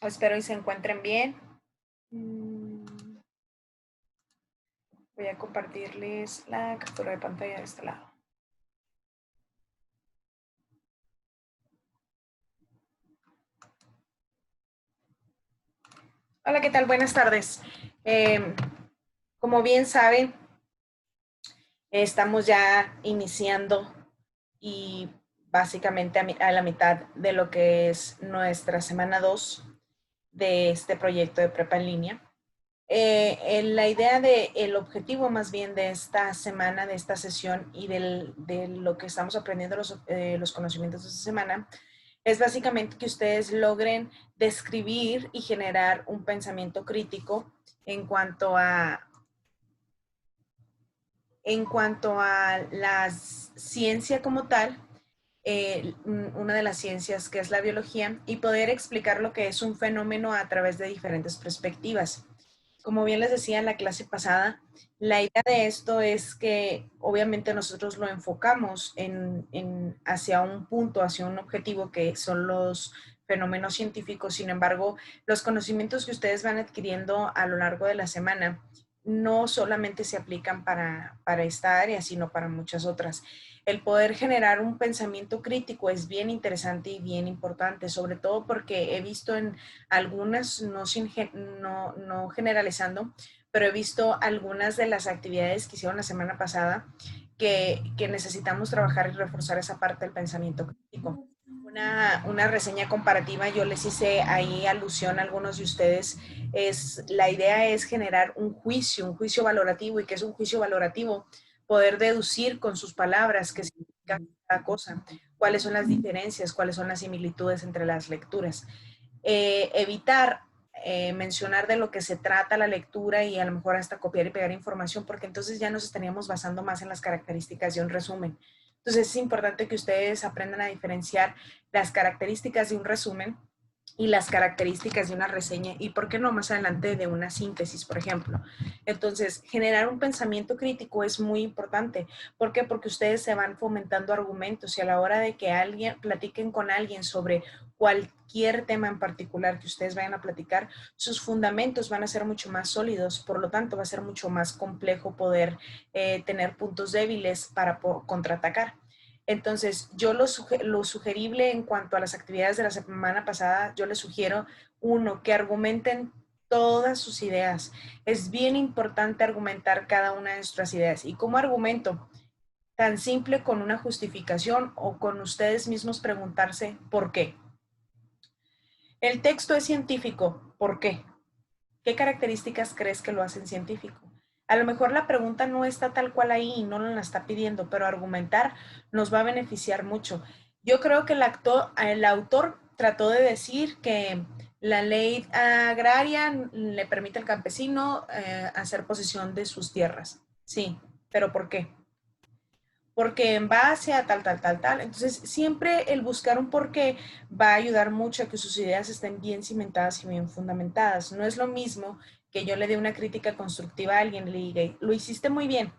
Espero y se encuentren bien. Voy a compartirles la captura de pantalla de este lado. Hola, ¿qué tal? Buenas tardes. Como bien saben, estamos ya iniciando y básicamente a la mitad de lo que es nuestra semana 2 de este proyecto de prepa en línea. La idea el objetivo más bien de esta semana, de esta sesión y de lo que estamos aprendiendo, los conocimientos de esta semana, es básicamente que ustedes logren describir y generar un pensamiento crítico en cuanto a, la ciencia como tal, una de las ciencias que es la biología, y poder explicar lo que es un fenómeno a través de diferentes perspectivas. Como bien les decía en la clase pasada, la idea de esto es que obviamente nosotros lo enfocamos hacia un punto, hacia un objetivo que son los fenómenos científicos. Sin embargo, los conocimientos que ustedes van adquiriendo a lo largo de la semana no solamente se aplican para esta área, sino para muchas otras. El poder generar un pensamiento crítico es bien interesante y bien importante, sobre todo porque he visto en algunas, no generalizando, pero he visto algunas de las actividades que hicieron la semana pasada que necesitamos trabajar y reforzar esa parte del pensamiento crítico. Una reseña comparativa, yo les hice ahí alusión a algunos de ustedes, la idea es generar un juicio valorativo. ¿Y qué es un juicio valorativo? Poder deducir con sus palabras qué significa cada cosa, cuáles son las diferencias, cuáles son las similitudes entre las lecturas. Evitar mencionar de lo que se trata la lectura y a lo mejor hasta copiar y pegar información, porque entonces ya nos estaríamos basando más en las características de un resumen. Entonces es importante que ustedes aprendan a diferenciar las características de un resumen y las características de una reseña y por qué no más adelante de una síntesis, por ejemplo. Entonces, generar un pensamiento crítico es muy importante. ¿Por qué? Porque ustedes se van fomentando argumentos y a la hora de que platiquen con alguien sobre cualquier tema en particular que ustedes vayan a platicar, sus fundamentos van a ser mucho más sólidos, por lo tanto va a ser mucho más complejo poder tener puntos débiles para contraatacar. Entonces, yo lo sugerible en cuanto a las actividades de la semana pasada, yo les sugiero, uno, que argumenten todas sus ideas. Es bien importante argumentar cada una de nuestras ideas. ¿Y cómo argumento? Tan simple con una justificación o con ustedes mismos preguntarse por qué. El texto es científico, ¿por qué? ¿Qué características crees que lo hacen científico? A lo mejor la pregunta no está tal cual ahí y no nos la está pidiendo, pero argumentar nos va a beneficiar mucho. Yo creo que el autor trató de decir que la ley agraria le permite al campesino hacer posesión de sus tierras. Sí, pero ¿por qué? Porque en base a tal. Entonces, siempre el buscar un porqué va a ayudar mucho a que sus ideas estén bien cimentadas y bien fundamentadas. No es lo mismo que yo le dé una crítica constructiva a alguien y le diga, lo hiciste muy bien.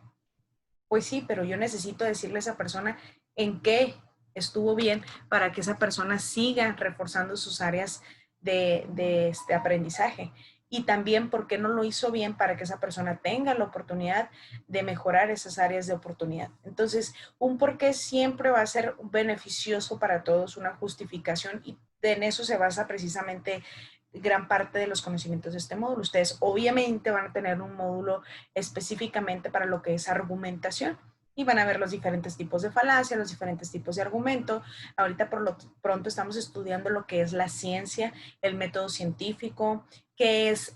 Pues sí, pero yo necesito decirle a esa persona en qué estuvo bien para que esa persona siga reforzando sus áreas de este aprendizaje. Y también por qué no lo hizo bien para que esa persona tenga la oportunidad de mejorar esas áreas de oportunidad. Entonces, un por qué siempre va a ser beneficioso para todos, una justificación, y en eso se basa precisamente gran parte de los conocimientos de este módulo. Ustedes obviamente van a tener un módulo específicamente para lo que es argumentación y van a ver los diferentes tipos de falacia, los diferentes tipos de argumento. Ahorita por lo pronto estamos estudiando lo que es la ciencia, el método científico, qué es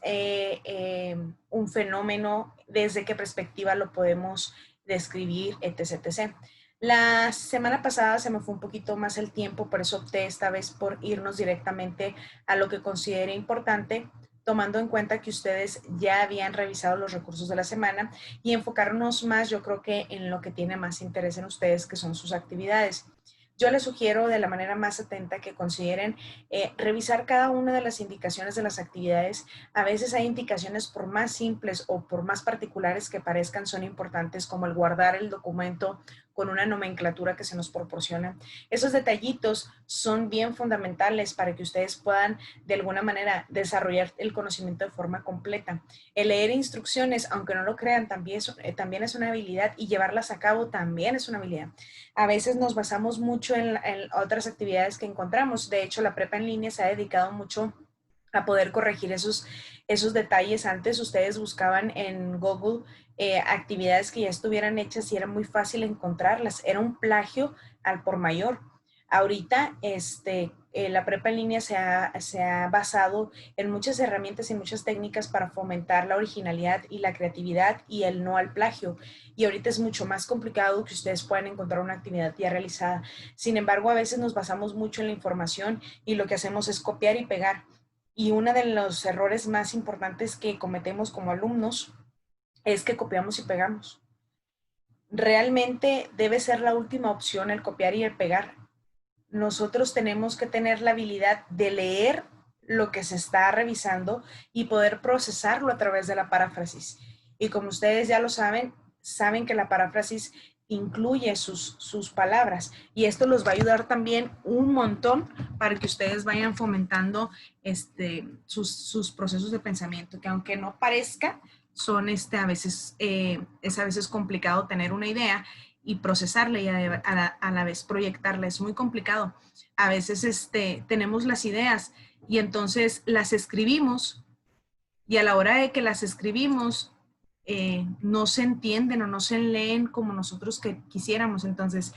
un fenómeno, desde qué perspectiva lo podemos describir, etc, etc. La semana pasada se me fue un poquito más el tiempo, por eso opté esta vez por irnos directamente a lo que considere importante, tomando en cuenta que ustedes ya habían revisado los recursos de la semana y enfocarnos más, yo creo que en lo que tiene más interés en ustedes, que son sus actividades. Yo les sugiero de la manera más atenta que consideren revisar cada una de las indicaciones de las actividades. A veces hay indicaciones por más simples o por más particulares que parezcan son importantes, como el guardar el documento con una nomenclatura que se nos proporciona. Esos detallitos son bien fundamentales para que ustedes puedan de alguna manera desarrollar el conocimiento de forma completa. El leer instrucciones, aunque no lo crean, también es una habilidad, y llevarlas a cabo también es una habilidad. A veces nos basamos mucho en otras actividades que encontramos. De hecho, la prepa en línea se ha dedicado mucho a poder corregir esos detalles. Antes ustedes buscaban en Google actividades que ya estuvieran hechas y era muy fácil encontrarlas. Era un plagio al por mayor. Ahorita la prepa en línea se ha basado en muchas herramientas y muchas técnicas para fomentar la originalidad y la creatividad y el no al plagio. Y ahorita es mucho más complicado que ustedes puedan encontrar una actividad ya realizada. Sin embargo, a veces nos basamos mucho en la información y lo que hacemos es copiar y pegar. Y uno de los errores más importantes que cometemos como alumnos es que copiamos y pegamos. Realmente debe ser la última opción el copiar y el pegar. Nosotros tenemos que tener la habilidad de leer lo que se está revisando y poder procesarlo a través de la paráfrasis. Y como ustedes ya lo saben, saben que la paráfrasis incluye sus palabras, y esto los va a ayudar también un montón para que ustedes vayan fomentando sus procesos de pensamiento, que aunque no parezca, son es a veces complicado tener una idea y procesarla y a la vez proyectarla. Es muy complicado. A veces tenemos las ideas y entonces las escribimos, y a la hora de que las escribimos no se entienden o no se leen como nosotros que quisiéramos. Entonces,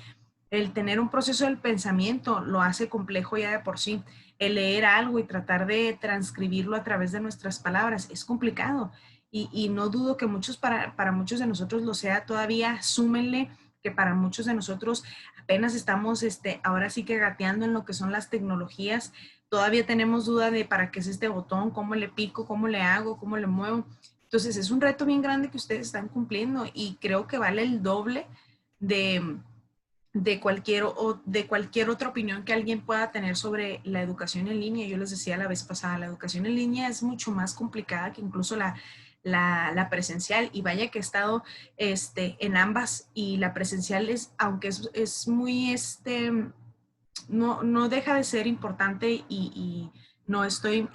el tener un proceso del pensamiento lo hace complejo ya de por sí. El leer algo y tratar de transcribirlo a través de nuestras palabras es complicado. Y no dudo que para muchos de nosotros lo sea todavía. Súmenle que para muchos de nosotros apenas estamos ahora sí que gateando en lo que son las tecnologías. Todavía tenemos duda de para qué es este botón, cómo le pico, cómo le hago, cómo le muevo. Entonces es un reto bien grande que ustedes están cumpliendo, y creo que vale el doble de, de cualquier otra opinión que alguien pueda tener sobre la educación en línea. Yo les decía la vez pasada, la educación en línea es mucho más complicada que incluso la presencial, y vaya que he estado en ambas, y la presencial aunque es muy, no deja de ser importante, y no estoy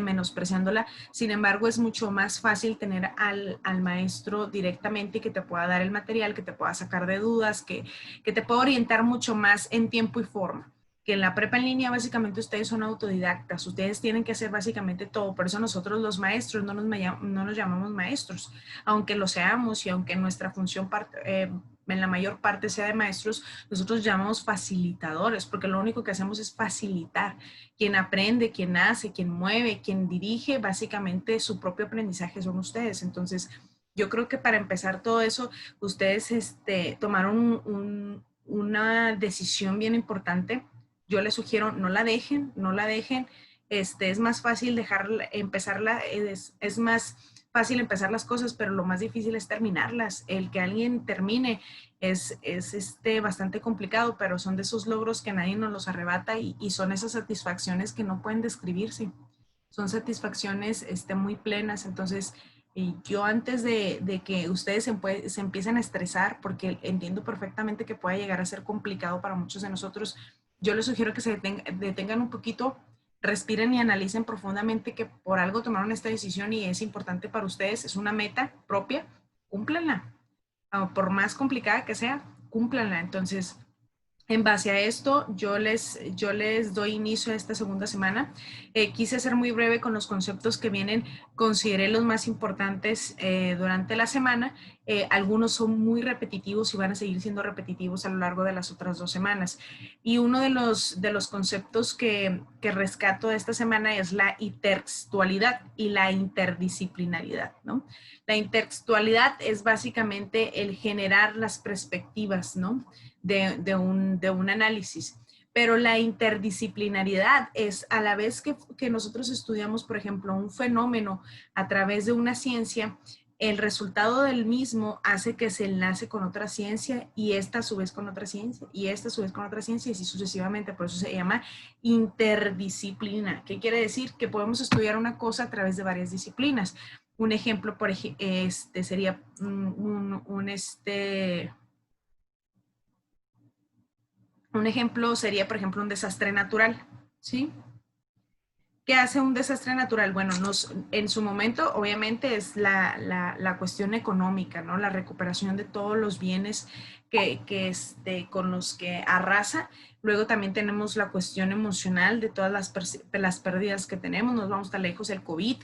menospreciándola. Sin embargo, es mucho más fácil tener al maestro directamente, que te pueda dar el material, que te pueda sacar de dudas, que te pueda orientar mucho más en tiempo y forma. Que en la prepa en línea básicamente ustedes son autodidactas, ustedes tienen que hacer básicamente todo. Por eso nosotros los maestros no nos llamamos maestros, aunque lo seamos, y aunque nuestra función en la mayor parte sea de maestros, nosotros llamamos facilitadores, porque lo único que hacemos es facilitar. Quien aprende, quien hace, quien mueve, quien dirige básicamente su propio aprendizaje son ustedes. Entonces, yo creo que para empezar todo eso, ustedes tomaron una decisión bien importante. Yo les sugiero, no la dejen, no la dejen. Es más fácil es más fácil empezar las cosas, pero lo más difícil es terminarlas. El que alguien termine es bastante complicado, pero son de esos logros que nadie nos los arrebata, y son esas satisfacciones que no pueden describirse. Son satisfacciones muy plenas. Entonces, yo antes de que ustedes se empiecen a estresar, porque entiendo perfectamente que pueda llegar a ser complicado para muchos de nosotros, yo les sugiero que se detengan un poquito, respiren y analicen profundamente que por algo tomaron esta decisión y es importante para ustedes, es una meta propia, cúmplanla. Por más complicada que sea, cúmplanla. Entonces, en base a esto, yo les doy inicio a esta segunda semana. Quise ser muy breve con los conceptos que vienen, consideré los más importantes durante la semana. Algunos son muy repetitivos y van a seguir siendo repetitivos a lo largo de las otras 2 semanas. Y uno de los conceptos que rescato de esta semana es la intertextualidad y la interdisciplinaridad, ¿no? La intertextualidad es básicamente el generar las perspectivas, ¿no? de un análisis. Pero la interdisciplinaridad es a la vez que nosotros estudiamos, por ejemplo, un fenómeno a través de una ciencia, el resultado del mismo hace que se enlace con otra ciencia, y esta a su vez con otra ciencia, y esta a su vez con otra ciencia, y así sucesivamente. Por eso se llama interdisciplina. ¿Qué quiere decir? Que podemos estudiar una cosa a través de varias disciplinas. Un ejemplo sería Un ejemplo sería, por ejemplo, un desastre natural, ¿sí? ¿Qué hace un desastre natural? Bueno, en su momento, obviamente, es la cuestión económica, ¿no? La recuperación de todos los bienes con los que arrasa. Luego también tenemos la cuestión emocional de todas las pérdidas que tenemos. Nos vamos tan lejos, el COVID.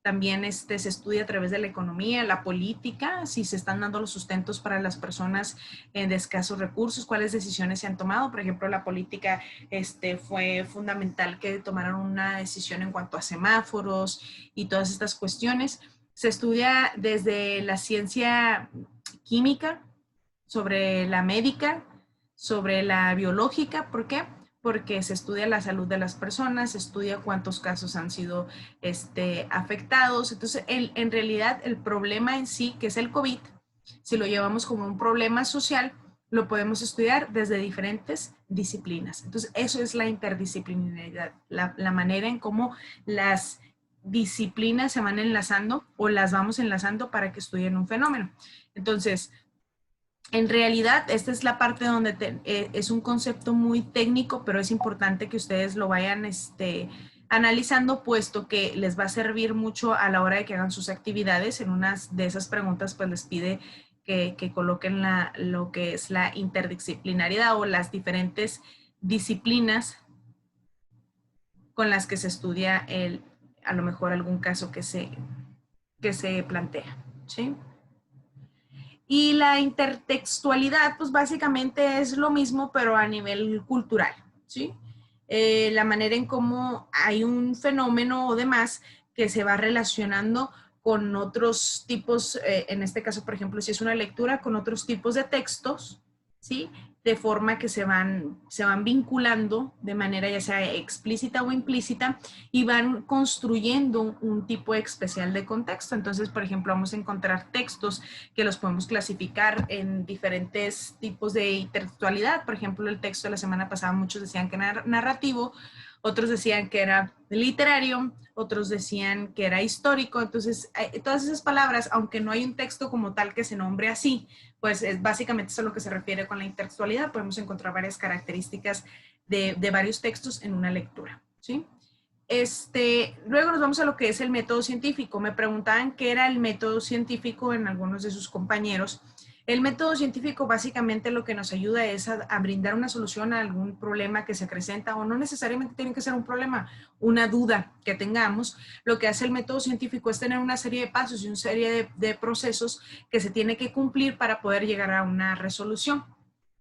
También se estudia a través de la economía, la política, si se están dando los sustentos para las personas de escasos recursos, cuáles decisiones se han tomado. Por ejemplo, la política fue fundamental que tomaran una decisión en cuanto a semáforos y todas estas cuestiones. Se estudia desde la ciencia química, sobre la médica, sobre la biológica. ¿Por qué? Porque se estudia la salud de las personas, se estudia cuántos casos han sido afectados. Entonces, en realidad, el problema en sí, que es el COVID, si lo llevamos como un problema social, lo podemos estudiar desde diferentes disciplinas. Entonces, eso es la interdisciplinaridad, la manera en cómo las disciplinas se van enlazando o las vamos enlazando para que estudien un fenómeno. Entonces, en realidad, esta es la parte donde es un concepto muy técnico, pero es importante que ustedes lo vayan analizando, puesto que les va a servir mucho a la hora de que hagan sus actividades. En unas de esas preguntas, pues les pide que coloquen lo que es la interdisciplinariedad o las diferentes disciplinas con las que se estudia a lo mejor algún caso que se plantea, ¿sí? Y la intertextualidad, pues básicamente es lo mismo, pero a nivel cultural, ¿sí? La manera en cómo hay un fenómeno o demás que se va relacionando con otros tipos, en este caso, por ejemplo, si es una lectura, con otros tipos de textos, ¿sí? De forma que se van vinculando de manera ya sea explícita o implícita y van construyendo un tipo especial de contexto. Entonces, por ejemplo, vamos a encontrar textos que los podemos clasificar en diferentes tipos de intertextualidad. Por ejemplo, el texto de la semana pasada muchos decían que era narrativo, otros decían que era literario, otros decían que era histórico. Entonces, todas esas palabras, aunque no hay un texto como tal que se nombre así, pues básicamente eso es a lo que se refiere con la intertextualidad. Podemos encontrar varias características de varios textos en una lectura, ¿sí? Luego nos vamos a lo que es el método científico. Me preguntaban qué era el método científico en algunos de sus compañeros. El método científico básicamente lo que nos ayuda es a brindar una solución a algún problema que se presenta, o no necesariamente tiene que ser un problema, una duda que tengamos. Lo que hace el método científico es tener una serie de pasos y una serie de procesos que se tiene que cumplir para poder llegar a una resolución.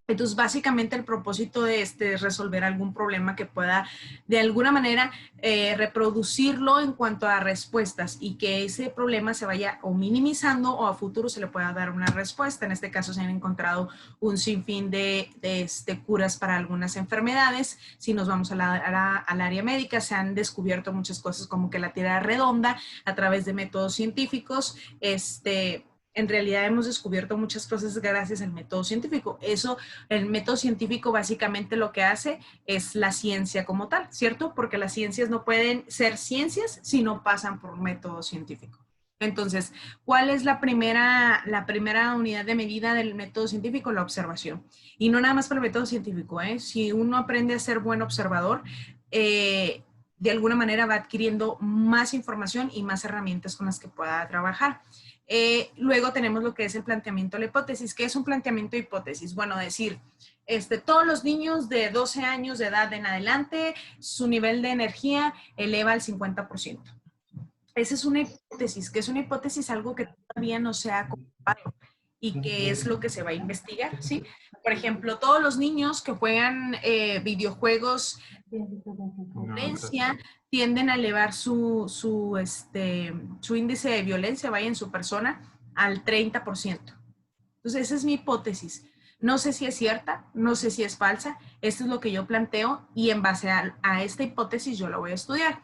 Entonces, básicamente el propósito de es resolver algún problema que pueda de alguna manera reproducirlo en cuanto a respuestas, y que ese problema se vaya o minimizando o a futuro se le pueda dar una respuesta. En este caso se han encontrado un sinfín de curas para algunas enfermedades. Si nos vamos al área médica, se han descubierto muchas cosas como que la Tierra es redonda a través de métodos científicos. En realidad hemos descubierto muchas cosas gracias al método científico. El método científico básicamente lo que hace es la ciencia como tal, ¿cierto? Porque las ciencias no pueden ser ciencias si no pasan por un método científico. Entonces, ¿cuál es la primera unidad de medida del método científico? La observación. Y no nada más para el método científico, ¿eh? Si uno aprende a ser buen observador, de alguna manera va adquiriendo más información y más herramientas con las que pueda trabajar. Luego tenemos lo que es el planteamiento de la hipótesis. ¿Qué es un planteamiento de hipótesis? Bueno, decir, todos los niños de 12 años de edad en adelante, su nivel de energía eleva al 50%. Esa es una hipótesis. ¿Qué es una hipótesis? Algo que todavía no se ha comprobado y que es lo que se va a investigar, ¿sí? Por ejemplo, todos los niños que juegan videojuegos de violencia tienden a elevar su índice de violencia, vaya, en su persona, al 30%. Entonces, esa es mi hipótesis. No sé si es cierta, no sé si es falsa. Esto es lo que yo planteo y en base a esta hipótesis yo la voy a estudiar.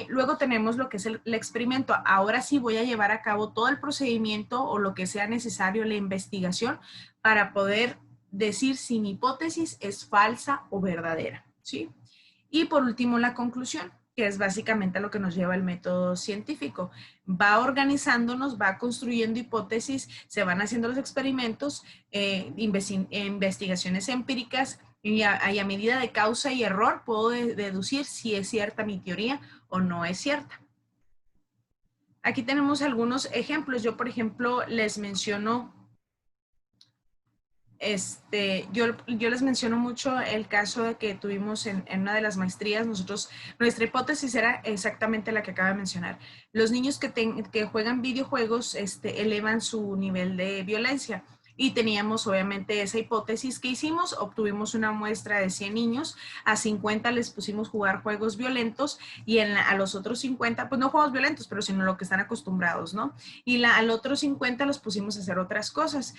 Luego tenemos lo que es el experimento. Ahora sí voy a llevar a cabo todo el procedimiento o lo que sea necesario, la investigación, para poder decir si mi hipótesis es falsa o verdadera, ¿sí? Y por último, la conclusión, que es básicamente lo que nos lleva el método científico. Va organizándonos, va construyendo hipótesis, se van haciendo los experimentos, investigaciones empíricas, y a medida de causa y error puedo deducir si es cierta mi teoría o no es cierta. Aquí tenemos algunos ejemplos. Yo, por ejemplo, les menciono, yo les menciono mucho el caso de que tuvimos en una de las maestrías. Nuestra hipótesis era exactamente la que acaba de mencionar. Los niños que juegan videojuegos elevan su nivel de violencia. Y teníamos obviamente esa hipótesis que hicimos, obtuvimos una muestra de 100 niños, a 50 les pusimos jugar juegos violentos y a los otros 50, pues no juegos violentos, pero sino lo que están acostumbrados, ¿no? Y al otro 50 los pusimos a hacer otras cosas.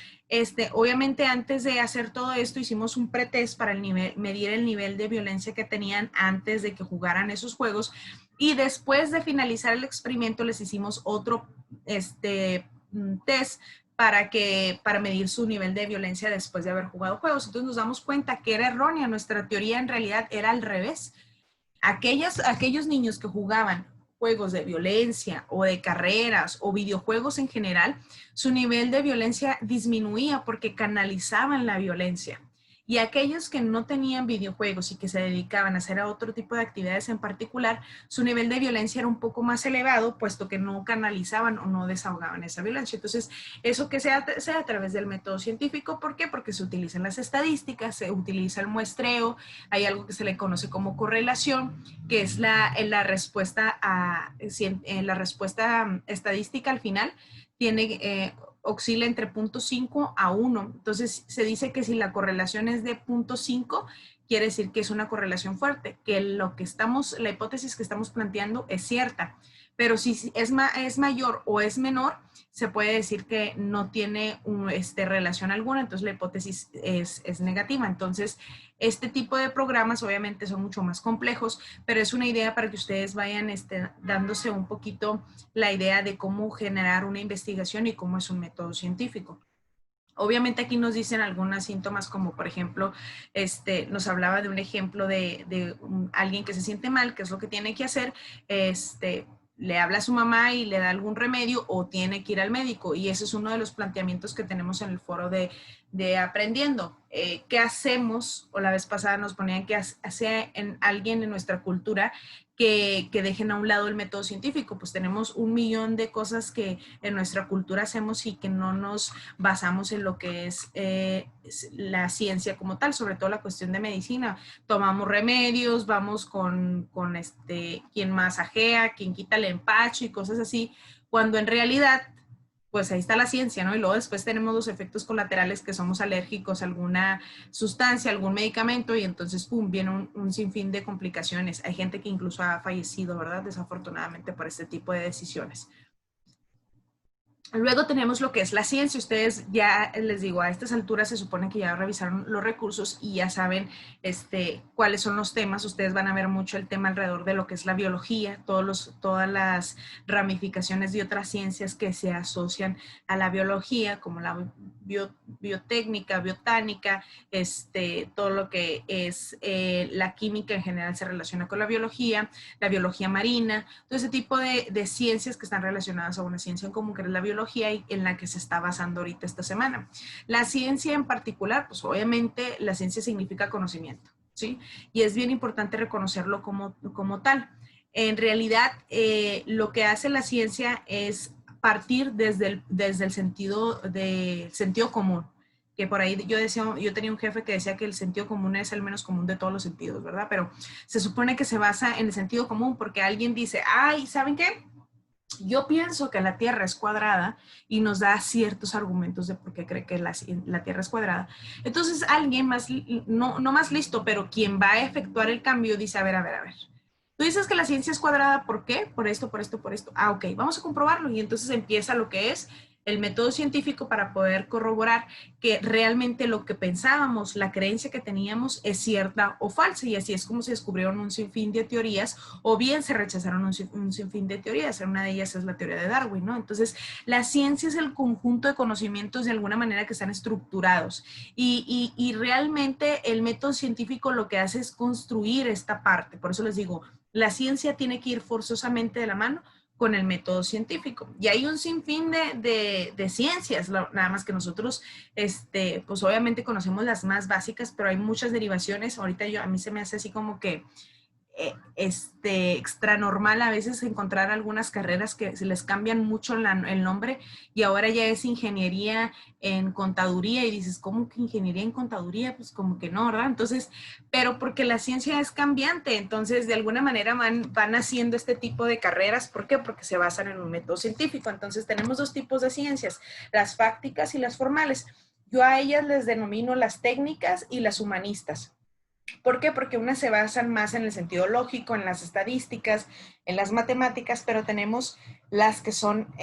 Obviamente antes de hacer todo esto hicimos un pretest para medir el nivel de violencia que tenían antes de que jugaran esos juegos y después de finalizar el experimento les hicimos otro test para medir su nivel de violencia después de haber jugado juegos. Entonces nos damos cuenta que era errónea, nuestra teoría en realidad era al revés. Aquellos niños que jugaban juegos de violencia o de carreras o videojuegos en general, su nivel de violencia disminuía porque canalizaban la violencia. Y aquellos que no tenían videojuegos y que se dedicaban a hacer otro tipo de actividades en particular, su nivel de violencia era un poco más elevado, puesto que no canalizaban o no desahogaban esa violencia. Entonces, eso que se hace a través del método científico. ¿Por qué? Porque se utilizan las estadísticas, se utiliza el muestreo, hay algo que se le conoce como correlación, que es la respuesta estadística al final tiene oscila entre 0.5 a 1. Entonces se dice que si la correlación es de 0.5, quiere decir que es una correlación fuerte, que la hipótesis que estamos planteando es cierta. Pero si es mayor o es menor, se puede decir que no tiene relación alguna, entonces la hipótesis es negativa. Entonces, este tipo de programas obviamente son mucho más complejos, pero es una idea para que ustedes vayan dándose un poquito la idea de cómo generar una investigación y cómo es un método científico. Obviamente aquí nos dicen algunos síntomas como, por ejemplo, nos hablaba de un ejemplo de alguien que se siente mal, qué es lo que tiene que hacer, le habla a su mamá y le da algún remedio o tiene que ir al médico. Y ese es uno de los planteamientos que tenemos en el foro de Aprendiendo. ¿Qué hacemos? O la vez pasada nos ponían que hace alguien en nuestra cultura que dejen a un lado el método científico. Pues tenemos 1.000.000 de cosas que en nuestra cultura hacemos y que no nos basamos en lo que es la ciencia como tal, sobre todo la cuestión de medicina. Tomamos remedios, vamos con quien masajea, quien quita el empacho y cosas así, cuando en realidad pues ahí está la ciencia, ¿no? Y luego después tenemos los efectos colaterales que somos alérgicos a alguna sustancia, algún medicamento, y entonces, pum, viene un sinfín de complicaciones. Hay gente que incluso ha fallecido, ¿verdad? Desafortunadamente por este tipo de decisiones. Luego tenemos lo que es la ciencia. Ustedes ya les digo, a estas alturas se supone que ya revisaron los recursos y ya saben cuáles son los temas. Ustedes van a ver mucho el tema alrededor de lo que es la biología, todas las ramificaciones de otras ciencias que se asocian a la biología, como la biotécnica, biotánica, todo lo que es la química en general se relaciona con la biología marina, todo ese tipo de ciencias que están relacionadas a una ciencia en común, que es la biología, y en la que se está basando ahorita esta semana. La ciencia en particular, pues obviamente la ciencia significa conocimiento, ¿sí? Y es bien importante reconocerlo como tal. En realidad, lo que hace la ciencia es partir desde el sentido común, que por ahí yo tenía un jefe que decía que el sentido común es el menos común de todos los sentidos, ¿verdad? Pero se supone que se basa en el sentido común porque alguien dice, ay, ¿saben qué? Yo pienso que la Tierra es cuadrada y nos da ciertos argumentos de por qué cree que la Tierra es cuadrada. Entonces alguien más, no más listo, pero quien va a efectuar el cambio dice, a ver. Tú dices que la ciencia es cuadrada, ¿por qué? Por esto. Ah, ok, vamos a comprobarlo. Y entonces empieza lo que es el método científico para poder corroborar que realmente lo que pensábamos, la creencia que teníamos es cierta o falsa. Y así es como se descubrieron un sinfín de teorías o bien se rechazaron un sinfín de teorías. Una de ellas es la teoría de Darwin, ¿no? Entonces, la ciencia es el conjunto de conocimientos de alguna manera que están estructurados. Y realmente el método científico lo que hace es construir esta parte. Por eso les digo, la ciencia tiene que ir forzosamente de la mano con el método científico. Y hay un sinfín de ciencias, nada más que nosotros, pues obviamente conocemos las más básicas, pero hay muchas derivaciones. Ahorita a mí se me hace así como que extra normal a veces encontrar algunas carreras que se les cambian mucho el nombre y ahora ya es ingeniería en contaduría y dices, ¿cómo que ingeniería en contaduría? Pues como que no, ¿verdad? Entonces, pero porque la ciencia es cambiante, entonces de alguna manera van haciendo este tipo de carreras. ¿Por qué? Porque se basan en un método científico. Entonces tenemos dos tipos de ciencias, las fácticas y las formales. Yo a ellas les denomino las técnicas y las humanistas. ¿Por qué? Porque unas se basan más en el sentido lógico, en las estadísticas, en las matemáticas, pero tenemos las que son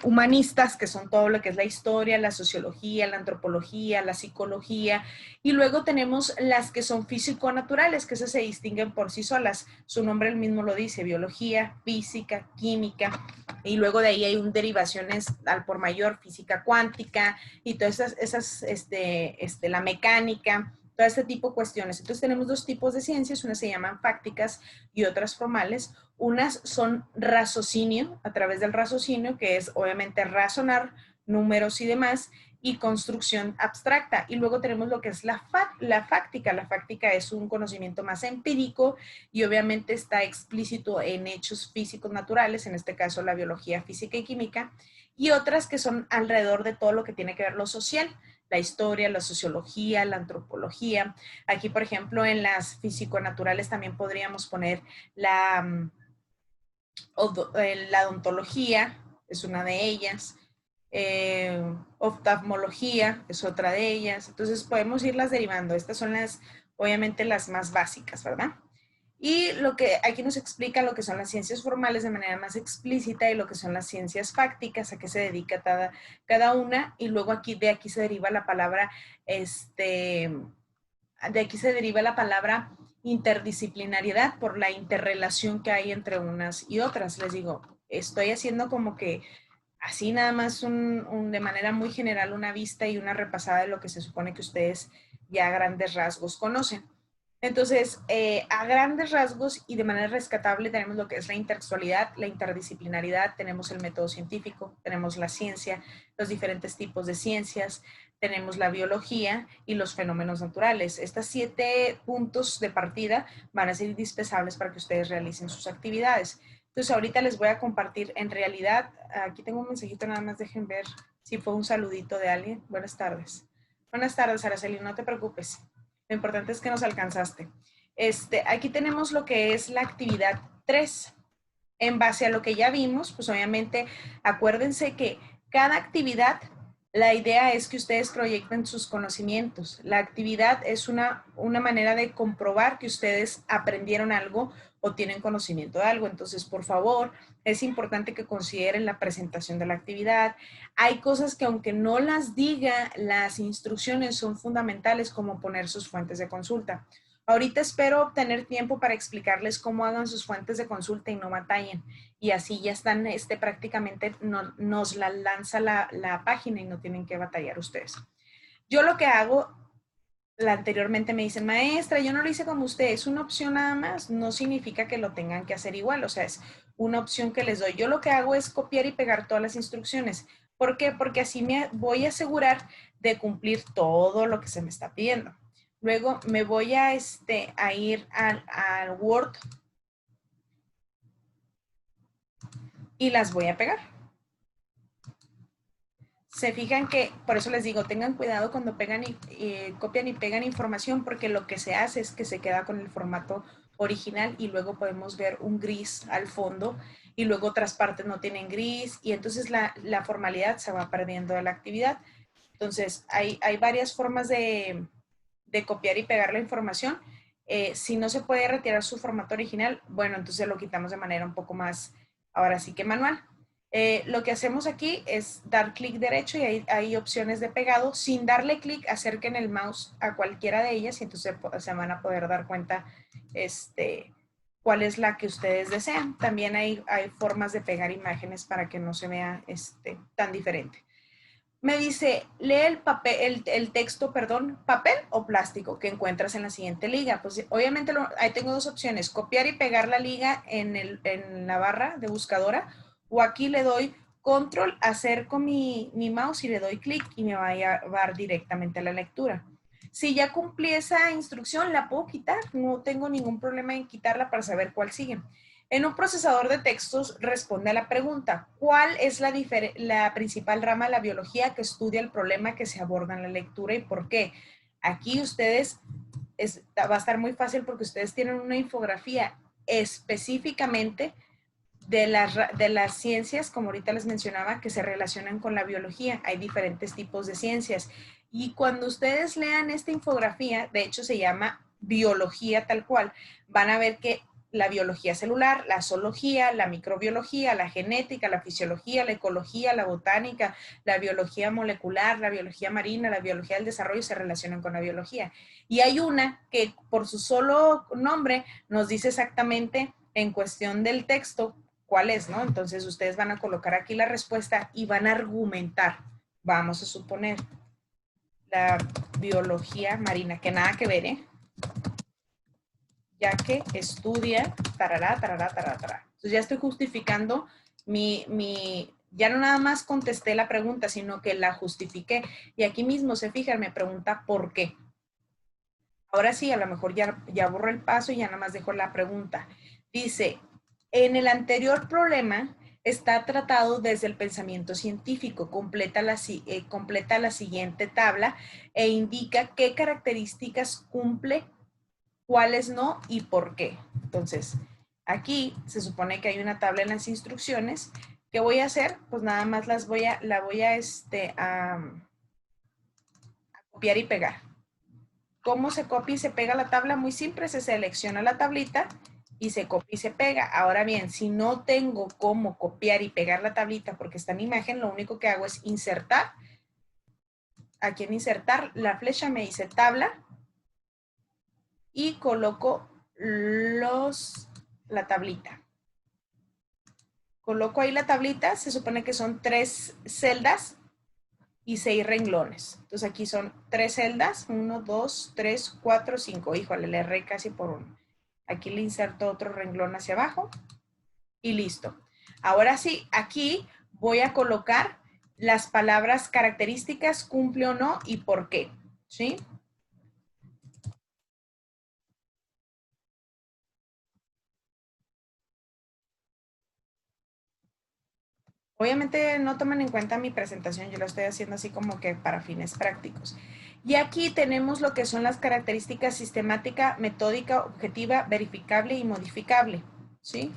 humanistas, que son todo lo que es la historia, la sociología, la antropología, la psicología, y luego tenemos las que son físico-naturales, que esas se distinguen por sí solas. Su nombre el mismo lo dice, biología, física, química, y luego de ahí hay derivaciones al por mayor, física cuántica, y todas la mecánica, todo este tipo de cuestiones. Entonces tenemos dos tipos de ciencias, unas se llaman fácticas y otras formales. Unas son raciocinio, a través del raciocinio, que es obviamente razonar, números y demás, y construcción abstracta. Y luego tenemos lo que es la fáctica. La fáctica es un conocimiento más empírico y obviamente está explícito en hechos físicos naturales, en este caso la biología, física y química, y otras que son alrededor de todo lo que tiene que ver lo social, la historia, la sociología, la antropología. Aquí, por ejemplo, en las físico-naturales también podríamos poner la odontología, es una de ellas, oftalmología es otra de ellas. Entonces podemos irlas derivando. Estas son obviamente las más básicas, ¿verdad? Y lo que aquí nos explica lo que son las ciencias formales de manera más explícita y lo que son las ciencias fácticas, a qué se dedica cada una, y luego de aquí se deriva la palabra, de aquí se deriva la palabra interdisciplinariedad por la interrelación que hay entre unas y otras. Les digo, estoy haciendo como que así nada más de manera muy general una vista y una repasada de lo que se supone que ustedes ya a grandes rasgos conocen. Entonces, a grandes rasgos y de manera rescatable tenemos lo que es la intertextualidad, la interdisciplinaridad, tenemos el método científico, tenemos la ciencia, los diferentes tipos de ciencias, tenemos la biología y los fenómenos naturales. Estas 7 puntos de partida van a ser indispensables para que ustedes realicen sus actividades. Entonces, ahorita les voy a compartir en realidad, aquí tengo un mensajito, nada más dejen ver si fue un saludito de alguien. Buenas tardes. Buenas tardes, Araceli, no te preocupes. Lo importante es que nos alcanzaste. Aquí tenemos lo que es la actividad 3. En base a lo que ya vimos, pues obviamente acuérdense que cada actividad, la idea es que ustedes proyecten sus conocimientos. La actividad es una manera de comprobar que ustedes aprendieron algo o tienen conocimiento de algo. Entonces, por favor, es importante que consideren la presentación de la actividad. Hay cosas que aunque no las diga, las instrucciones son fundamentales, como poner sus fuentes de consulta. Ahorita espero obtener tiempo para explicarles cómo hagan sus fuentes de consulta y no batallen. Y así ya están, prácticamente nos la lanza la página y no tienen que batallar ustedes. Yo lo que hago, anteriormente me dicen, maestra, yo no lo hice como usted, es una opción nada más, no significa que lo tengan que hacer igual, o sea, es una opción que les doy. Yo lo que hago es copiar y pegar todas las instrucciones. ¿Por qué? Porque así me voy a asegurar de cumplir todo lo que se me está pidiendo. Luego me voy a ir al Word y las voy a pegar. Se fijan que, por eso les digo, tengan cuidado cuando pegan copian y pegan información, porque lo que se hace es que se queda con el formato original y luego podemos ver un gris al fondo y luego otras partes no tienen gris y entonces la formalidad se va perdiendo de la actividad. Entonces, hay varias formas de copiar y pegar la información. Si no se puede retirar su formato original, bueno, entonces lo quitamos de manera un poco más, ahora sí que manual. Lo que hacemos aquí es dar clic derecho y hay opciones de pegado. Sin darle clic, acerquen el mouse a cualquiera de ellas y entonces se van a poder dar cuenta cuál es la que ustedes desean. También hay formas de pegar imágenes para que no se vea tan diferente. Me dice, lee el papel, el texto, perdón, papel o plástico que encuentras en la siguiente liga. Pues obviamente ahí tengo dos opciones, copiar y pegar la liga en la barra de buscadora, o aquí le doy control, acerco mi mouse y le doy clic y me va a llevar directamente a la lectura. Si ya cumplí esa instrucción, la puedo quitar, no tengo ningún problema en quitarla para saber cuál sigue. En un procesador de textos responde a la pregunta, ¿cuál es la principal rama de la biología que estudia el problema que se aborda en la lectura y por qué? Aquí ustedes, va a estar muy fácil porque ustedes tienen una infografía específicamente de las ciencias, como ahorita les mencionaba, que se relacionan con la biología. Hay diferentes tipos de ciencias. Y cuando ustedes lean esta infografía, de hecho se llama biología tal cual, van a ver que la biología celular, la zoología, la microbiología, la genética, la fisiología, la ecología, la botánica, la biología molecular, la biología marina, la biología del desarrollo se relacionan con la biología. Y hay una que por su solo nombre nos dice exactamente en cuestión del texto cuál es, ¿no? Entonces ustedes van a colocar aquí la respuesta y van a argumentar. Vamos a suponer la biología marina, que nada que ver, ¿eh? Ya que estudia tarará, tarará, tarará, tarará. Entonces ya estoy justificando ya no nada más contesté la pregunta, sino que la justifiqué. Y aquí mismo, se fijan, me pregunta por qué. Ahora sí, a lo mejor ya borro el paso y ya nada más dejo la pregunta. Dice, en el anterior problema está tratado desde el pensamiento científico. Completa la siguiente tabla e indica qué características cumple, cuáles no y por qué. Entonces, aquí se supone que hay una tabla en las instrucciones. ¿Qué voy a hacer? Pues nada más la voy a copiar y pegar. ¿Cómo se copia y se pega la tabla? Muy simple, se selecciona la tablita y se copia y se pega. Ahora bien, si no tengo cómo copiar y pegar la tablita porque está en imagen, lo único que hago es insertar. Aquí en insertar, la flecha me dice tabla y coloco la tablita. Coloco ahí la tablita, se supone que son 3 celdas y 6 renglones. Entonces aquí son 3 celdas, 1, 2, 3, 4, 5. Híjole, le erré casi por uno. Aquí le inserto otro renglón hacia abajo y listo. Ahora sí, aquí voy a colocar las palabras características, cumple o no y por qué, ¿sí? Obviamente no toman en cuenta mi presentación, yo lo estoy haciendo así como que para fines prácticos. Y aquí tenemos lo que son las características sistemática, metódica, objetiva, verificable y modificable, ¿sí?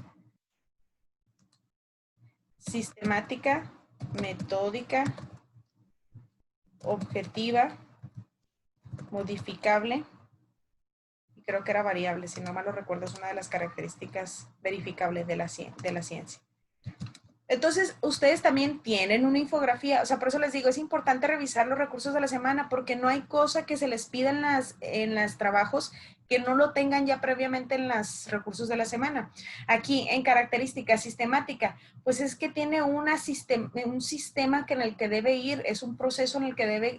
Sistemática, metódica, objetiva, modificable, y creo que era variable, si no mal lo recuerdo, es una de las características verificables de la ciencia. Entonces, ustedes también tienen una infografía, o sea, por eso les digo, es importante revisar los recursos de la semana porque no hay cosa que se les pida en los trabajos que no lo tengan ya previamente en los recursos de la semana. Aquí, en característica sistemática, pues es que tiene un sistema que en el que debe ir, es un proceso en el que debe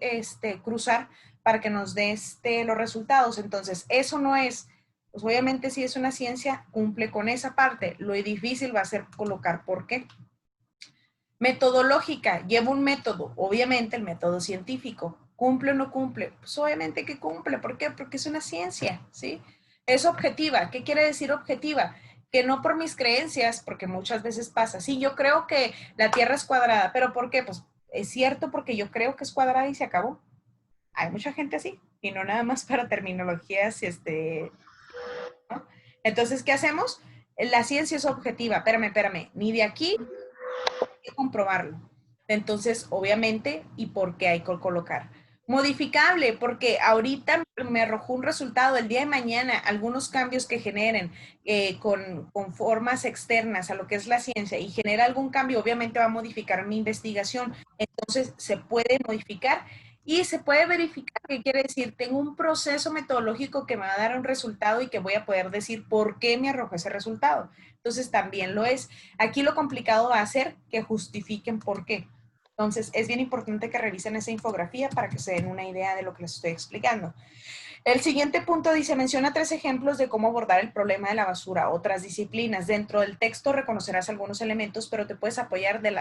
cruzar para que nos dé los resultados. Entonces, eso no es, pues obviamente si es una ciencia, cumple con esa parte. Lo difícil va a ser colocar por qué. Metodológica, lleva un método, obviamente el método científico. ¿Cumple o no cumple? Pues obviamente que cumple. ¿Por qué? Porque es una ciencia, ¿sí? Es objetiva. ¿Qué quiere decir objetiva? Que no por mis creencias, porque muchas veces pasa. Sí, yo creo que la Tierra es cuadrada, pero ¿por qué? Pues es cierto porque yo creo que es cuadrada y se acabó. Hay mucha gente así, y no nada más para terminologías, ¿no? Entonces, ¿qué hacemos? La ciencia es objetiva. Espérame, ni de aquí que comprobarlo. Entonces, obviamente, ¿y por qué hay que colocar? Modificable, porque ahorita me arrojó un resultado el día de mañana, algunos cambios que generen con formas externas a lo que es la ciencia y genera algún cambio, obviamente va a modificar mi investigación. Entonces, se puede modificar y se puede verificar, ¿qué quiere decir? Tengo un proceso metodológico que me va a dar un resultado y que voy a poder decir por qué me arrojó ese resultado. Entonces, también lo es. Aquí lo complicado va a ser que justifiquen por qué. Entonces, es bien importante que revisen esa infografía para que se den una idea de lo que les estoy explicando. El siguiente punto dice, menciona 3 ejemplos de cómo abordar el problema de la basura, otras disciplinas. Dentro del texto reconocerás algunos elementos, pero te puedes apoyar de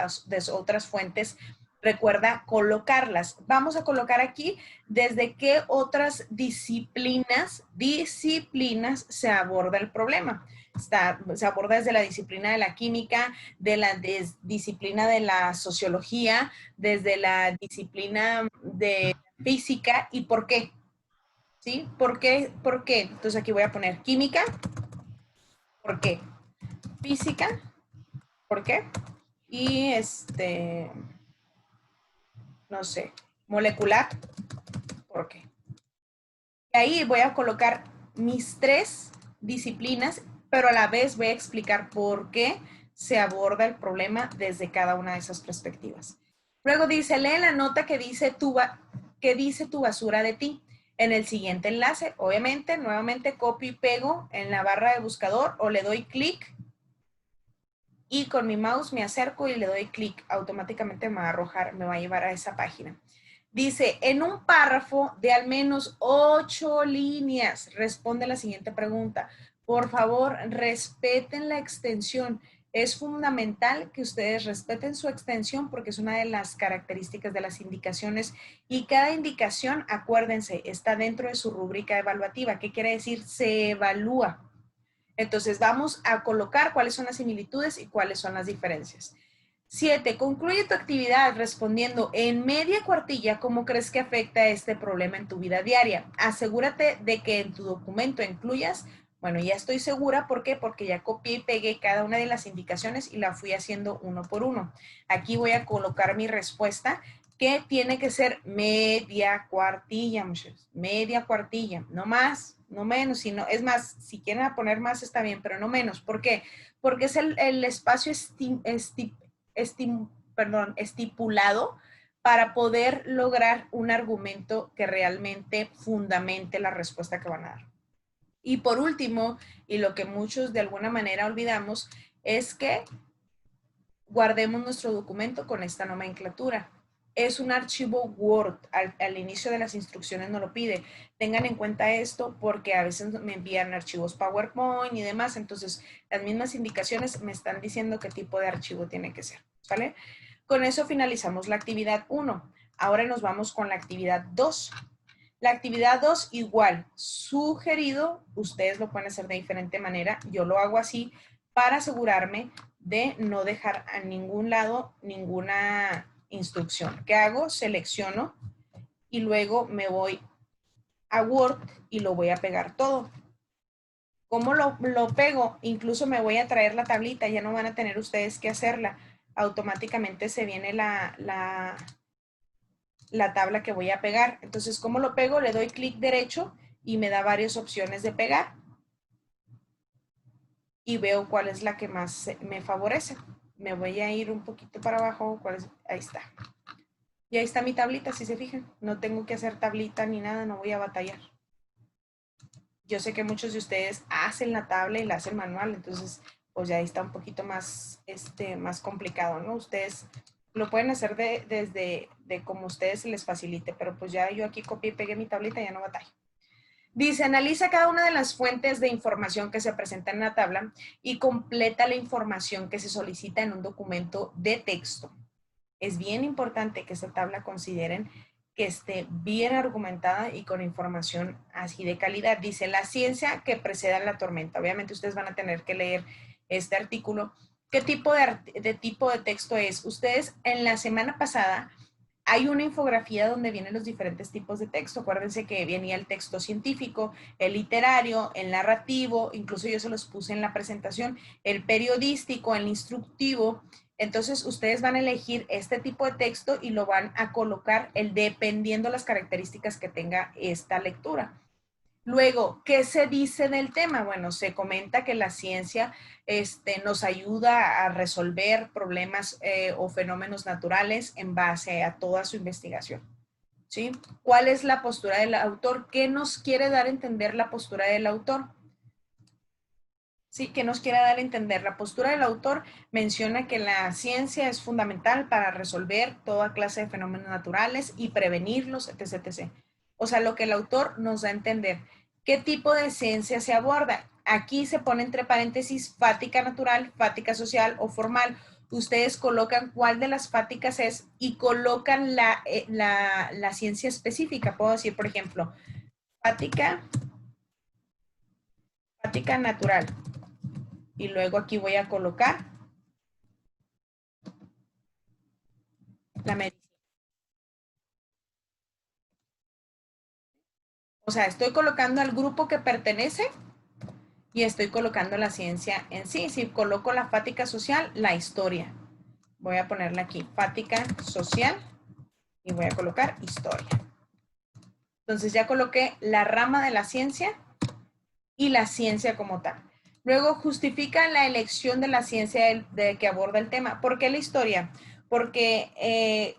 otras fuentes. Recuerda colocarlas. Vamos a colocar aquí desde qué otras disciplinas se aborda el problema. Se aborda desde la disciplina de la química, de la disciplina de la sociología, desde la disciplina de física. ¿Y por qué? ¿Sí? ¿Por qué? ¿Por qué? Entonces aquí voy a poner química. ¿Por qué? Física. ¿Por qué? Y no sé, molecular. ¿Por qué? Y ahí voy a colocar mis 3 disciplinas, pero a la vez voy a explicar por qué se aborda el problema desde cada una de esas perspectivas. Luego dice, lee la nota que dice tu basura de ti. En el siguiente enlace, obviamente, nuevamente copio y pego en la barra de buscador o le doy clic y con mi mouse me acerco y le doy clic. Automáticamente me va a arrojar, me va a llevar a esa página. Dice, en un párrafo de al menos 8 líneas, responde la siguiente pregunta. Por favor, respeten la extensión. Es fundamental que ustedes respeten su extensión porque es una de las características de las indicaciones y cada indicación, acuérdense, está dentro de su rúbrica evaluativa. ¿Qué quiere decir? Se evalúa. Entonces vamos a colocar cuáles son las similitudes y cuáles son las diferencias. 7. Concluye tu actividad respondiendo en media cuartilla cómo crees que afecta este problema en tu vida diaria. Asegúrate de que en tu documento incluyas, bueno, ya estoy segura, ¿por qué? Porque ya copié y pegué cada una de las indicaciones y la fui haciendo uno por uno. Aquí voy a colocar mi respuesta que tiene que ser media cuartilla, muchachos, media cuartilla, no más, no menos, sino, es más, si quieren poner más está bien, pero no menos. ¿Por qué? Porque es el espacio estipulado para poder lograr un argumento que realmente fundamente la respuesta que van a dar. Y por último, y lo que muchos de alguna manera olvidamos, es que guardemos nuestro documento con esta nomenclatura. Es un archivo Word, al inicio de las instrucciones no lo pide. Tengan en cuenta esto porque a veces me envían archivos PowerPoint y demás, entonces las mismas indicaciones me están diciendo qué tipo de archivo tiene que ser, ¿vale? Con eso finalizamos la actividad 1. Ahora nos vamos con la actividad 2. La actividad 2 igual, sugerido, ustedes lo pueden hacer de diferente manera, yo lo hago así para asegurarme de no dejar a ningún lado ninguna instrucción. ¿Qué hago? Selecciono y luego me voy a Word y lo voy a pegar todo. ¿Cómo lo pego? Incluso me voy a traer la tablita, ya no van a tener ustedes que hacerla. Automáticamente se viene la tabla que voy a pegar. Entonces, ¿cómo lo pego? Le doy clic derecho y me da varias opciones de pegar. Y veo cuál es la que más me favorece. Me voy a ir un poquito para abajo. Ahí está. Y ahí está mi tablita, si se fijan. No tengo que hacer tablita ni nada, no voy a batallar. Yo sé que muchos de ustedes hacen la tabla y la hacen manual, entonces pues ya ahí está un poquito más, más complicado, ¿no? Ustedes lo pueden hacer desde como ustedes se les facilite, pero pues ya yo aquí copié y pegué mi tablita y ya no batallo. Dice, analiza cada una de las fuentes de información que se presentan en la tabla y completa la información que se solicita en un documento de texto. Es bien importante que esta tabla consideren que esté bien argumentada y con información así de calidad. Dice, la ciencia que precede a la tormenta. Obviamente ustedes van a tener que leer este artículo. ¿Qué tipo de texto es? Ustedes en la semana pasada hay una infografía donde vienen los diferentes tipos de texto. Acuérdense que venía el texto científico, el literario, el narrativo, incluso yo se los puse en la presentación, el periodístico, el instructivo. Entonces, ustedes van a elegir este tipo de texto y lo van a colocar dependiendo las características que tenga esta lectura. Luego, ¿qué se dice del tema? Bueno, se comenta que la ciencia nos ayuda a resolver problemas o fenómenos naturales en base a toda su investigación. ¿Sí? ¿Cuál es la postura del autor? ¿Qué nos quiere dar a entender la postura del autor? Sí, que nos quiera dar a entender. La postura del autor menciona que la ciencia es fundamental para resolver toda clase de fenómenos naturales y prevenirlos, etc, etc. O sea, lo que el autor nos da a entender. ¿Qué tipo de ciencia se aborda? Aquí se pone entre paréntesis fática natural, fática social o formal. Ustedes colocan cuál de las fáticas es y colocan la ciencia específica. Puedo decir, por ejemplo, fática, fática natural. Y luego aquí voy a colocar la medicina. O sea, estoy colocando al grupo que pertenece y estoy colocando la ciencia en sí. Si coloco la fática social, la historia. Voy a ponerle aquí, fática social, y voy a colocar historia. Entonces ya coloqué la rama de la ciencia y la ciencia como tal. Luego justifica la elección de la ciencia de que aborda el tema. ¿Por qué la historia? Porque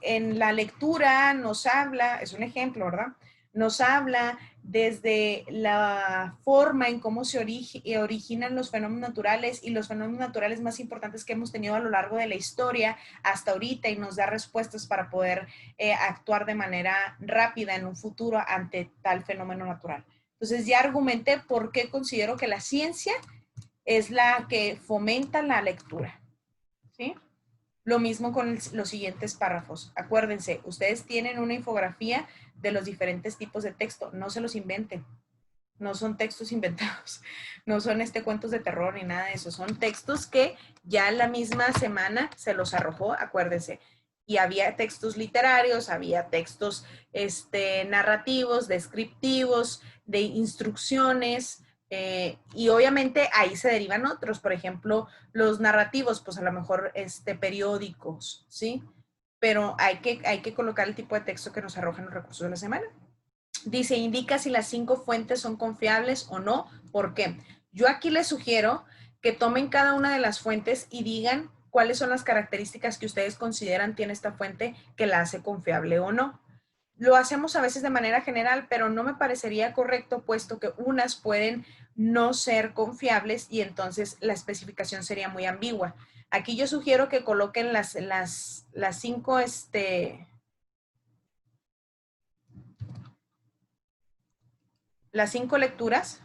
en la lectura nos habla, es un ejemplo, ¿verdad? Nos habla desde la forma en cómo se originan los fenómenos naturales y los fenómenos naturales más importantes que hemos tenido a lo largo de la historia hasta ahorita y nos da respuestas para poder actuar de manera rápida en un futuro ante tal fenómeno natural. Entonces ya argumenté por qué considero que la ciencia es la que fomenta la lectura, ¿sí? Lo mismo con los siguientes párrafos. Acuérdense, ustedes tienen una infografía de los diferentes tipos de texto, no se los inventen. No son textos inventados, no son cuentos de terror ni nada de eso, son textos que ya la misma semana se los arrojó, acuérdense. Y había textos literarios, había textos narrativos, descriptivos, de instrucciones, y obviamente ahí se derivan otros, por ejemplo, los narrativos, pues a lo mejor periódicos, ¿sí? Pero hay que colocar el tipo de texto que nos arrojan los recursos de la semana. Dice, indica si las 5 fuentes son confiables o no. ¿Por qué? Yo aquí les sugiero que tomen cada una de las fuentes y digan cuáles son las características que ustedes consideran tiene esta fuente que la hace confiable o no. Lo hacemos a veces de manera general, pero no me parecería correcto, puesto que unas pueden no ser confiables y entonces la especificación sería muy ambigua. Aquí yo sugiero que coloquen las 5, las 5 lecturas.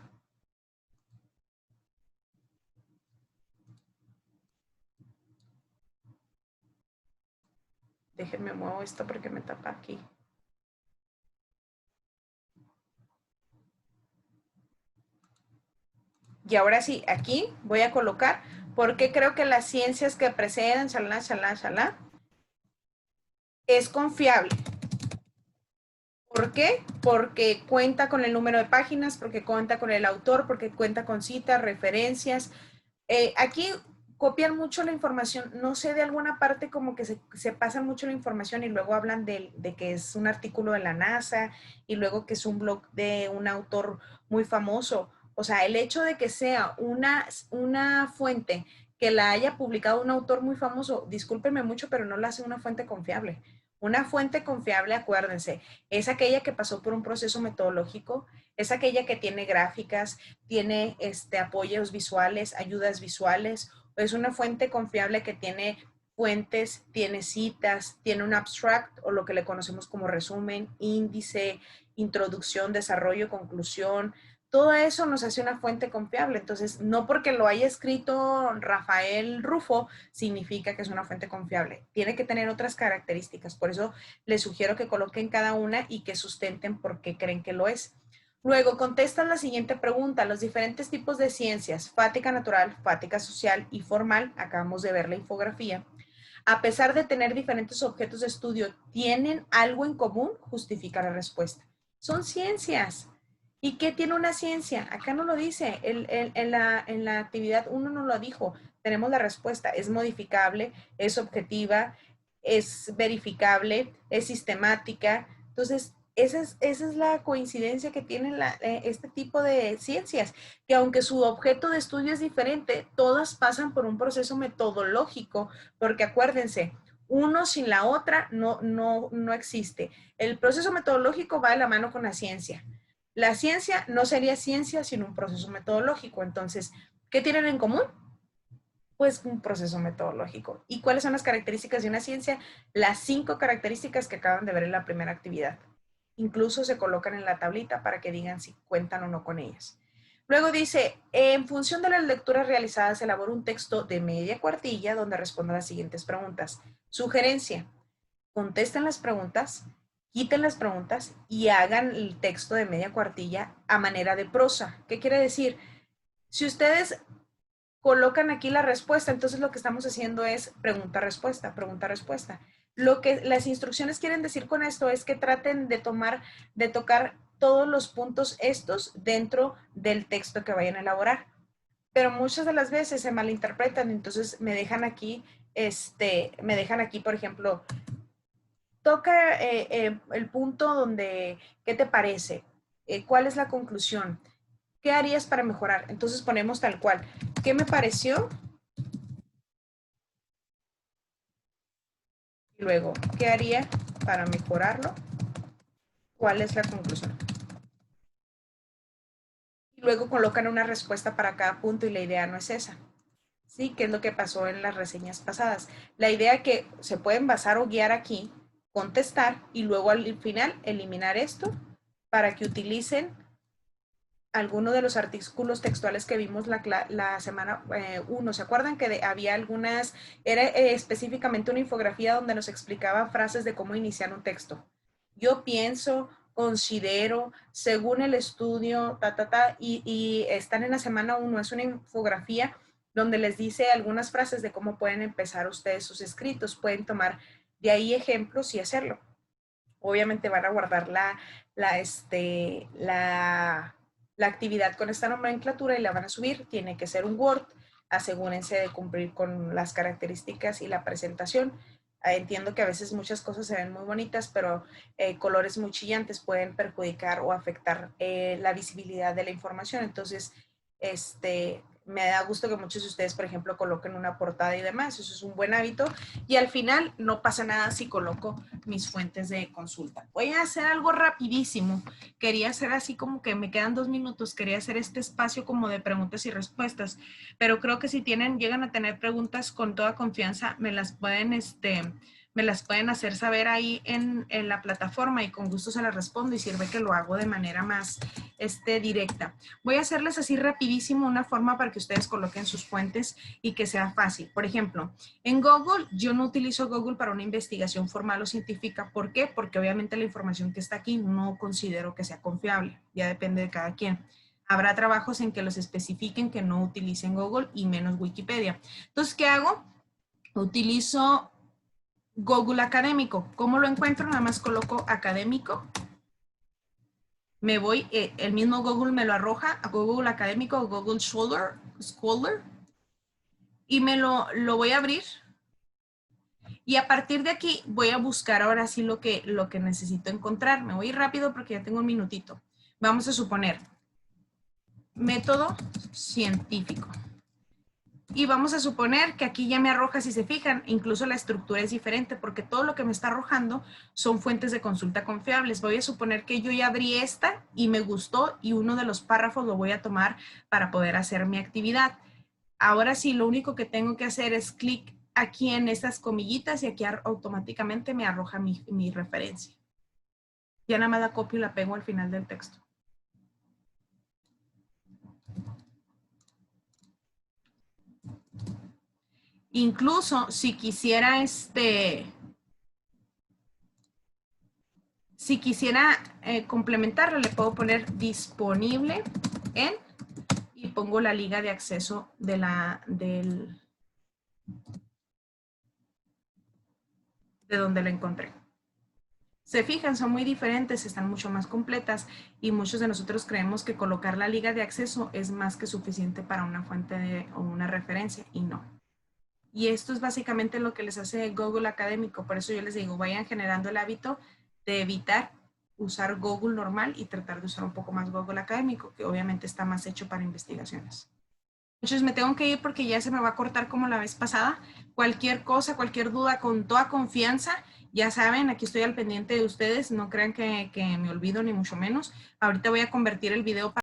Déjenme muevo esto porque me tapa aquí. Y ahora sí, aquí voy a colocar porque creo que las ciencias que preceden, shalá, shalá, shalá, es confiable. ¿Por qué? Porque cuenta con el número de páginas, porque cuenta con el autor, porque cuenta con citas, referencias. Aquí copian mucho la información, no sé, de alguna parte como que se pasan mucho la información y luego hablan de que es un artículo de la NASA y luego que es un blog de un autor muy famoso. O sea, el hecho de que sea una fuente que la haya publicado un autor muy famoso, discúlpenme mucho, pero no la hace una fuente confiable. Una fuente confiable, acuérdense, es aquella que pasó por un proceso metodológico, es aquella que tiene gráficas, tiene apoyos visuales, ayudas visuales, es una fuente confiable que tiene fuentes, tiene citas, tiene un abstract o lo que le conocemos como resumen, índice, introducción, desarrollo, conclusión. Todo eso nos hace una fuente confiable. Entonces, no porque lo haya escrito Rafael Rufo, significa que es una fuente confiable. Tiene que tener otras características. Por eso les sugiero que coloquen cada una y que sustenten por qué creen que lo es. Luego, contestan la siguiente pregunta. Los diferentes tipos de ciencias, fática natural, fática social y formal, acabamos de ver la infografía, a pesar de tener diferentes objetos de estudio, ¿tienen algo en común? Justifica la respuesta. Son ciencias. ¿Y qué tiene una ciencia? Acá no lo dice. En la actividad uno no lo dijo. Tenemos la respuesta. Es modificable, es objetiva, es verificable, es sistemática. Entonces, esa es la coincidencia que tienen este tipo de ciencias, que aunque su objeto de estudio es diferente, todas pasan por un proceso metodológico, porque acuérdense, uno sin la otra no existe. El proceso metodológico va de la mano con la ciencia. La ciencia no sería ciencia sin un proceso metodológico. Entonces, ¿Qué tienen en común? Pues un proceso metodológico. ¿Y cuáles son las características de una ciencia? Las 5 características que acaban de ver en la primera actividad. Incluso se colocan en la tablita para que digan si cuentan o no con ellas. Luego dice, en función de las lecturas realizadas, elabora un texto de media cuartilla donde responda las siguientes preguntas. Sugerencia, contesten las preguntas, quiten las preguntas y hagan el texto de media cuartilla a manera de prosa. ¿Qué quiere decir? Si ustedes colocan aquí la respuesta, entonces lo que estamos haciendo es pregunta-respuesta, pregunta-respuesta. Lo que las instrucciones quieren decir con esto es que traten de tocar todos los puntos estos dentro del texto que vayan a elaborar. Pero muchas de las veces se malinterpretan, entonces me dejan aquí, por ejemplo, toca el punto donde, ¿qué te parece? ¿Cuál es la conclusión? ¿Qué harías para mejorar? Entonces ponemos tal cual. ¿Qué me pareció? Y luego, ¿qué haría para mejorarlo? ¿Cuál es la conclusión? Y luego colocan una respuesta para cada punto y la idea no es esa. ¿Sí? ¿Qué es lo que pasó en las reseñas pasadas? La idea que se pueden basar o guiar aquí, contestar y luego al final eliminar esto para que utilicen alguno de los artículos textuales que vimos la semana 1. ¿Se acuerdan que había algunas, era específicamente una infografía donde nos explicaba frases de cómo iniciar un texto? Yo pienso, considero, según el estudio, y están en la semana 1, es una infografía donde les dice algunas frases de cómo pueden empezar ustedes sus escritos, pueden tomar de ahí ejemplos y hacerlo. Obviamente van a guardar la actividad con esta nomenclatura y la van a subir. Tiene que ser un Word. Asegúrense de cumplir con las características y la presentación. Entiendo que a veces muchas cosas se ven muy bonitas, pero colores muy chillantes pueden perjudicar o afectar la visibilidad de la información. Entonces, me da gusto que muchos de ustedes, por ejemplo, coloquen una portada y demás. Eso es un buen hábito. Y al final no pasa nada si coloco mis fuentes de consulta. Voy a hacer algo rapidísimo. Quería hacer así como que me quedan 2 minutos. Quería hacer este espacio como de preguntas y respuestas. Pero creo que si llegan a tener preguntas con toda confianza, me las pueden hacer saber ahí en la plataforma y con gusto se las respondo y sirve que lo hago de manera más directa. Voy a hacerles así rapidísimo una forma para que ustedes coloquen sus fuentes y que sea fácil. Por ejemplo, en Google, yo no utilizo Google para una investigación formal o científica. ¿Por qué? Porque obviamente la información que está aquí no considero que sea confiable. Ya depende de cada quien. Habrá trabajos en que los especifiquen que no utilicen Google y menos Wikipedia. Entonces, ¿qué hago? Utilizo Google Académico. ¿Cómo lo encuentro? Nada más coloco académico. Me voy, el mismo Google me lo arroja a Google Académico o Google Scholar y me lo voy a abrir. Y a partir de aquí voy a buscar ahora sí lo que necesito encontrar. Me voy a ir rápido porque ya tengo un minutito. Vamos a suponer método científico. Y vamos a suponer que aquí ya me arroja, si se fijan, incluso la estructura es diferente porque todo lo que me está arrojando son fuentes de consulta confiables. Voy a suponer que yo ya abrí esta y me gustó y uno de los párrafos lo voy a tomar para poder hacer mi actividad. Ahora sí, lo único que tengo que hacer es clic aquí en estas comillitas y aquí automáticamente me arroja mi referencia. Ya nada más la copio y la pego al final del texto. Incluso si quisiera complementarlo, le puedo poner disponible en y pongo la liga de acceso de donde la encontré. Se fijan, son muy diferentes, están mucho más completas y muchos de nosotros creemos que colocar la liga de acceso es más que suficiente para una fuente o una referencia y no. Y esto es básicamente lo que les hace Google Académico. Por eso yo les digo, vayan generando el hábito de evitar usar Google normal y tratar de usar un poco más Google Académico, que obviamente está más hecho para investigaciones. Entonces me tengo que ir porque ya se me va a cortar como la vez pasada. Cualquier cosa, cualquier duda, con toda confianza, ya saben, aquí estoy al pendiente de ustedes. No crean que me olvido ni mucho menos. Ahorita voy a convertir el video para